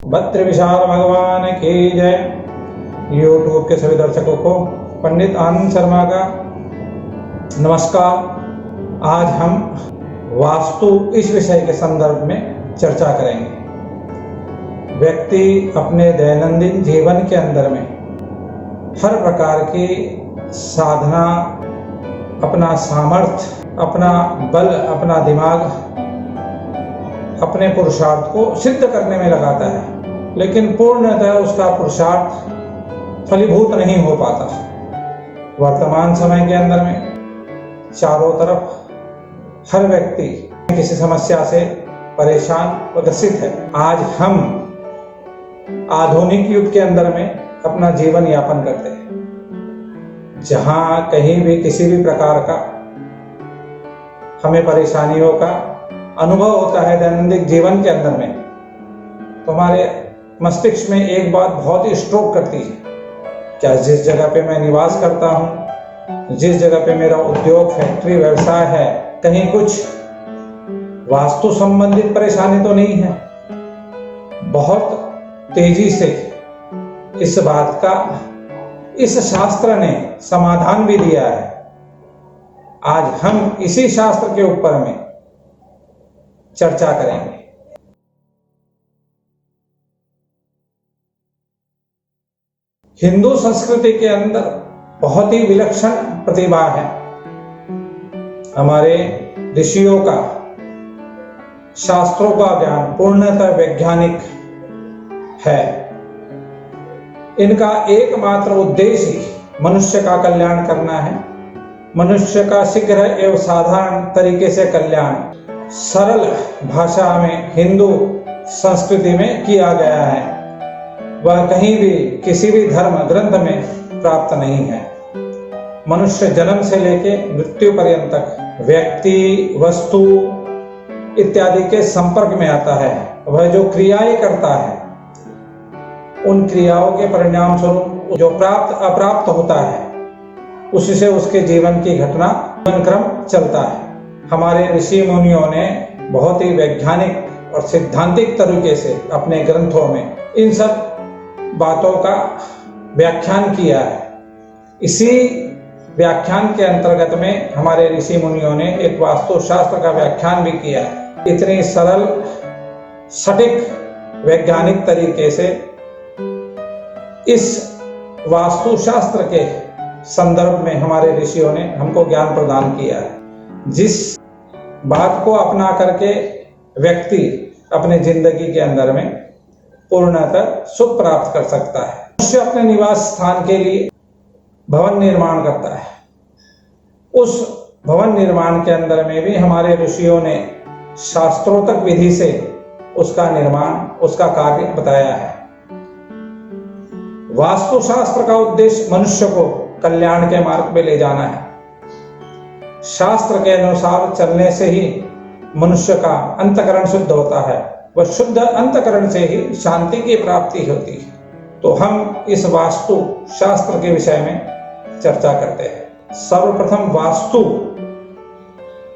भद्र विशाल भगवान की जय। यूट्यूब के सभी दर्शकों को पंडित आनंद शर्मा का नमस्कार। आज हम वास्तु इस विषय के संदर्भ में चर्चा करेंगे। व्यक्ति अपने दैनंदिन जीवन के अंदर में हर प्रकार की साधना, अपना सामर्थ्य, अपना बल, अपना दिमाग, अपने पुरुषार्थ को सिद्ध करने में लगाता है, लेकिन पूर्णतः उसका पुरुषार्थ फलीभूत नहीं हो पाता। वर्तमान समय के अंदर में चारों तरफ हर व्यक्ति किसी समस्या से परेशान व ग्रसित है। आज हम आधुनिक युग के अंदर में अपना जीवन यापन करते हैं, जहां कहीं भी किसी भी प्रकार का हमें परेशानियों का अनुभव होता है दैनंदिन जीवन के अंदर में, तो हमारे मस्तिष्क में एक बात बहुत ही स्ट्रोक करती है, क्या जिस जगह पे मैं निवास करता हूँ, जिस जगह पे मेरा उद्योग, फैक्ट्री, व्यवसाय है, कहीं कुछ वास्तु संबंधित परेशानी तो नहीं है। बहुत तेजी से इस बात का इस शास्त्र ने समाधान भी दिया है। आज हम इसी शास्त्र के ऊपर में चर्चा करेंगे। हिंदू संस्कृति के अंदर बहुत ही विलक्षण प्रतिभा है। हमारे ऋषियों का, शास्त्रों का ज्ञान पूर्णतः वैज्ञानिक है। इनका एकमात्र उद्देश्य ही मनुष्य का कल्याण करना है। मनुष्य का शीघ्र एवं साधारण तरीके से कल्याण सरल भाषा में हिंदू संस्कृति में किया गया है। वह कहीं भी किसी भी धर्म ग्रंथ में प्राप्त नहीं है। मनुष्य जन्म से लेके मृत्यु पर्यंत तक व्यक्ति, वस्तु इत्यादि के संपर्क में आता है। वह जो क्रियाएं करता है, उन क्रियाओं के परिणाम स्वरूप जो प्राप्त अप्राप्त होता है, उसी से उसके जीवन की घटना क्रम चलता है। हमारे ऋषि मुनियों ने बहुत ही वैज्ञानिक और सिद्धांतिक तरीके से अपने ग्रंथों में इन सब बातों का व्याख्यान किया है। इसी व्याख्यान के अंतर्गत में हमारे ऋषि मुनियों ने एक वास्तु शास्त्र का व्याख्यान भी किया है। इतनी सरल, सटीक, वैज्ञानिक तरीके से इस वास्तु शास्त्र के संदर्भ में हमारे ऋषियों ने हमको ज्ञान प्रदान किया है, जिस बात को अपना करके व्यक्ति अपने जिंदगी के अंदर में पूर्णतः सुख प्राप्त कर सकता है। मनुष्य अपने निवास स्थान के लिए भवन निर्माण करता है। उस भवन निर्माण के अंदर में भी हमारे ऋषियों ने शास्त्रोक्त विधि से उसका निर्माण, उसका कार्य बताया है। वास्तु शास्त्र का उद्देश्य मनुष्य को कल्याण के मार्ग पे ले जाना है। शास्त्र के अनुसार चलने से ही मनुष्य का अंतःकरण शुद्ध होता है। वह शुद्ध अंतःकरण से ही शांति की प्राप्ति होती है। तो हम इस वास्तु शास्त्र के विषय में चर्चा करते हैं। सर्वप्रथम वास्तु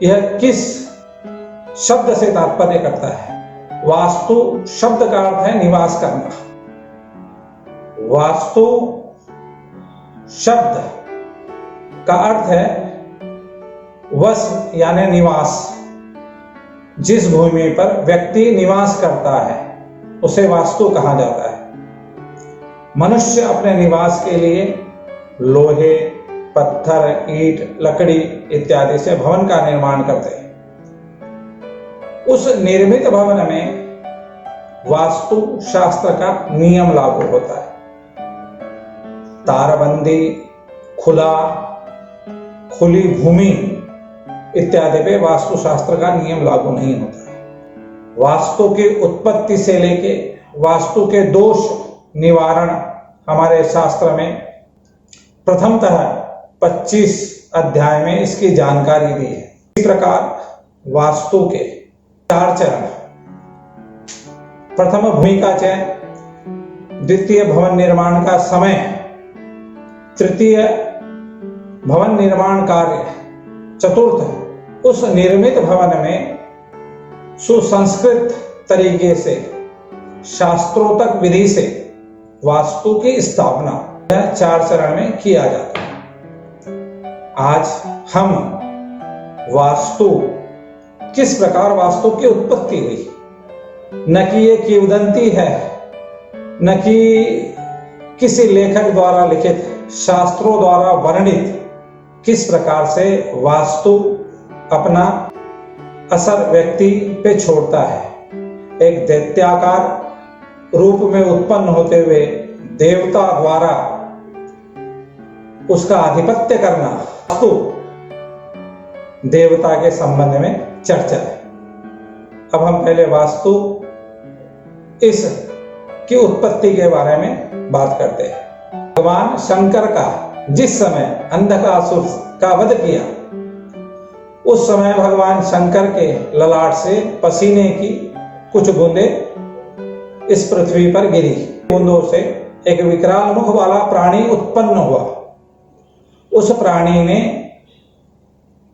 यह किस शब्द से तात्पर्य करता है? वास्तु शब्द का अर्थ है निवास करना। वास्तु शब्द का अर्थ है वस यानी निवास। जिस भूमि पर व्यक्ति निवास करता है उसे वास्तु कहा जाता है। मनुष्य अपने निवास के लिए लोहे, पत्थर, ईंट, लकड़ी इत्यादि से भवन का निर्माण करते हैं। उस निर्मित भवन में वास्तु शास्त्र का नियम लागू होता है। तारबंदी, खुली भूमि इत्यादि पे वास्तु शास्त्र का नियम लागू नहीं होता है। वास्तु की उत्पत्ति से लेके वास्तु के दोष निवारण हमारे शास्त्र में प्रथमतः 25 अध्याय में इसकी जानकारी दी है। इसी प्रकार वास्तु के 4 चरण: प्रथम भूमि का चयन, द्वितीय भवन निर्माण का समय, तृतीय भवन निर्माण कार्य, चतुर्थ उस निर्मित भवन में सुसंस्कृत तरीके से शास्त्रोक्त विधि से वास्तु की स्थापना 4 चरण में किया जाता है। आज हम वास्तु, किस प्रकार वास्तु की उत्पत्ति हुई, न कि ये किंवदंती है, न कि किसी लेखक द्वारा लिखित, शास्त्रों द्वारा वर्णित, किस प्रकार से वास्तु अपना असर व्यक्ति पे छोड़ता है। एक दैत्याकार रूप में उत्पन्न होते हुए देवता द्वारा उसका आधिपत्य करना, वास्तु देवता के संबंध में चर्चा है। अब हम पहले वास्तु इस की उत्पत्ति के बारे में बात करते हैं। भगवान शंकर का जिस समय अंधकासुर का वध किया, उस समय भगवान शंकर के ललाट से पसीने की कुछ बूंदें इस पृथ्वी पर गिरी। बूंदों से एक विकराल मुख वाला प्राणी उत्पन्न हुआ। उस प्राणी ने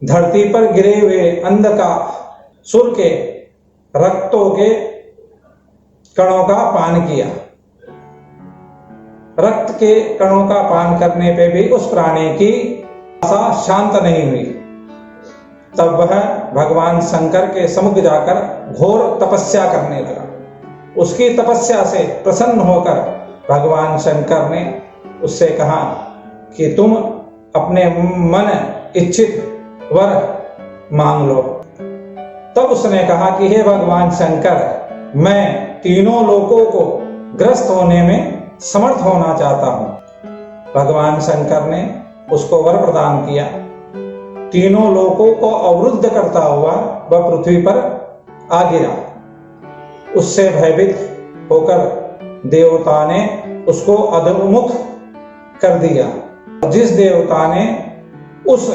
धरती पर गिरे हुए अंधकासुर के रक्तों के कणों का पान किया। रक्त के कणों का पान करने पे भी उस प्राणी की आशा शांत नहीं हुई। तब वह भगवान शंकर के सम्मुख जाकर घोर तपस्या करने लगा। उसकी तपस्या से प्रसन्न होकर भगवान शंकर ने उससे कहा कि तुम अपने मन इच्छित वर मांग लो। तब उसने कहा कि हे भगवान शंकर, मैं तीनों लोकों को ग्रस्त होने में समर्थ होना चाहता हूं। भगवान शंकर ने उसको वर प्रदान किया। तीनों लोकों को अवरुद्ध करता हुआ वह पृथ्वी पर आ गिरा। उससे भयभीत होकर देवता ने उसको अधोमुख कर दिया। जिस देवता ने उस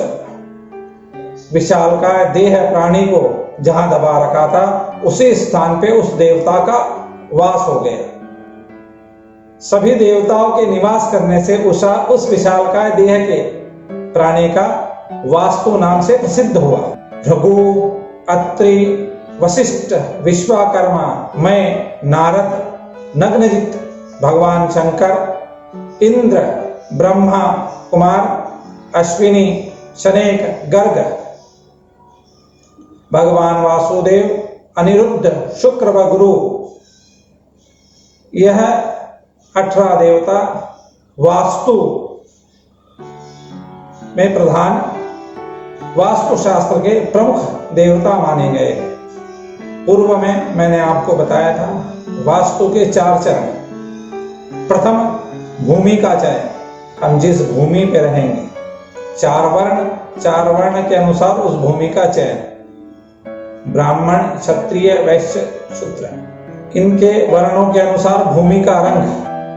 विशालकाय देह प्राणी को जहां दबा रखा था, उसी स्थान पे उस देवता का वास हो गया। सभी देवताओं के निवास करने से उस विशालकाय देह के प्राणी का वास्तु नाम से प्रसिद्ध हुआ। भृगु, अत्रि, वशिष्ठ, विश्वकर्मा, मैं, नारद, नग्नजित, भगवान शंकर, इंद्र, ब्रह्मा, कुमार, अश्विनी, शनेक, गर्ग, भगवान वासुदेव, अनिरुद्ध, शुक्र व गुरु, यह 18 देवता वास्तु में प्रधान, वास्तु शास्त्र के प्रमुख देवता माने गए। पूर्व में मैंने आपको बताया था वास्तु के 4 चरण। प्रथम, भूमि का चयन। हम जिस भूमि पे रहेंगे, 4 वर्ण के अनुसार उस भूमि का चयन। ब्राह्मण, क्षत्रिय, वैश्य, शूद्र, इनके वर्णों के अनुसार भूमि का रंग,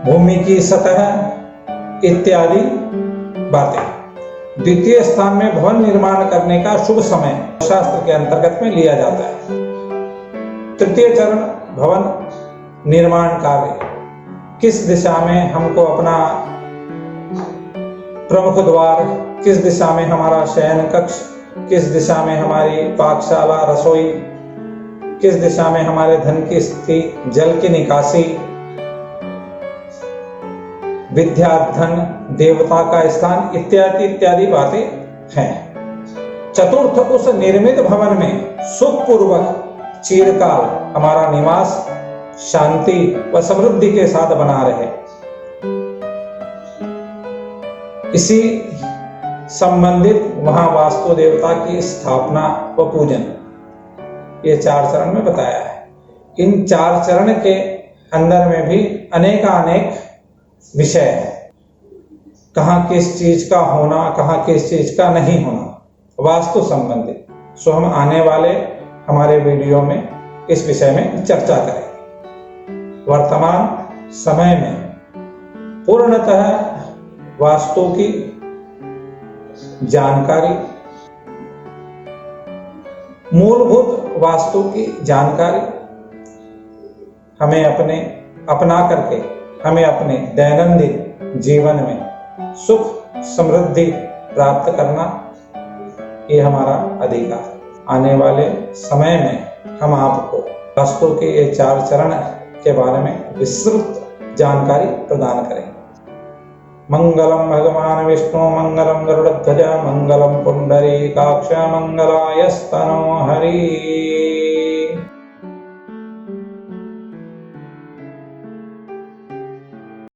भूमि की सतह इत्यादि बातें। द्वितीय स्थान में भवन निर्माण करने का शुभ समय शास्त्र के अंतर्गत में लिया जाता है। तृतीय चरण, भवन निर्माण कार्य। किस दिशा में हमको अपना प्रमुख द्वार, किस दिशा में हमारा शयन कक्ष, किस दिशा में हमारी पाकशाला, रसोई, किस दिशा में हमारे धन की स्थिति, जल की निकासी, विद्या, धन, देवता का स्थान इत्यादि इत्यादि बातें हैं। चतुर्थ, उस निर्मित भवन में सुखपूर्वक चिरकाल हमारा निवास शांति व समृद्धि के साथ बना रहे। इसी संबंधित वहां वास्तु देवता की स्थापना व पूजन, ये 4 चरण में बताया है। इन 4 चरण के अंदर में भी अनेकानेक विषय है। कहाँ किस चीज का होना, कहाँ किस चीज का नहीं होना, वास्तु संबंधित। सो हम आने वाले हमारे वीडियो में इस विषय में चर्चा करेंगे। वर्तमान समय में पूर्णतः वास्तु की जानकारी, मूलभूत वास्तु की जानकारी हमें अपना करके हमें अपने दैनंदिन जीवन में सुख समृद्धि प्राप्त करना, ये हमारा अधिकार है। आने वाले समय में हम आपको वास्तु के ये 4 चरण के बारे में विस्तृत जानकारी प्रदान करेंगे। मंगलम भगवान विष्णु मंगलम गरुड़ध्वज मंगलम पुंडरीकाक्ष मंगलायस्तनो हरि।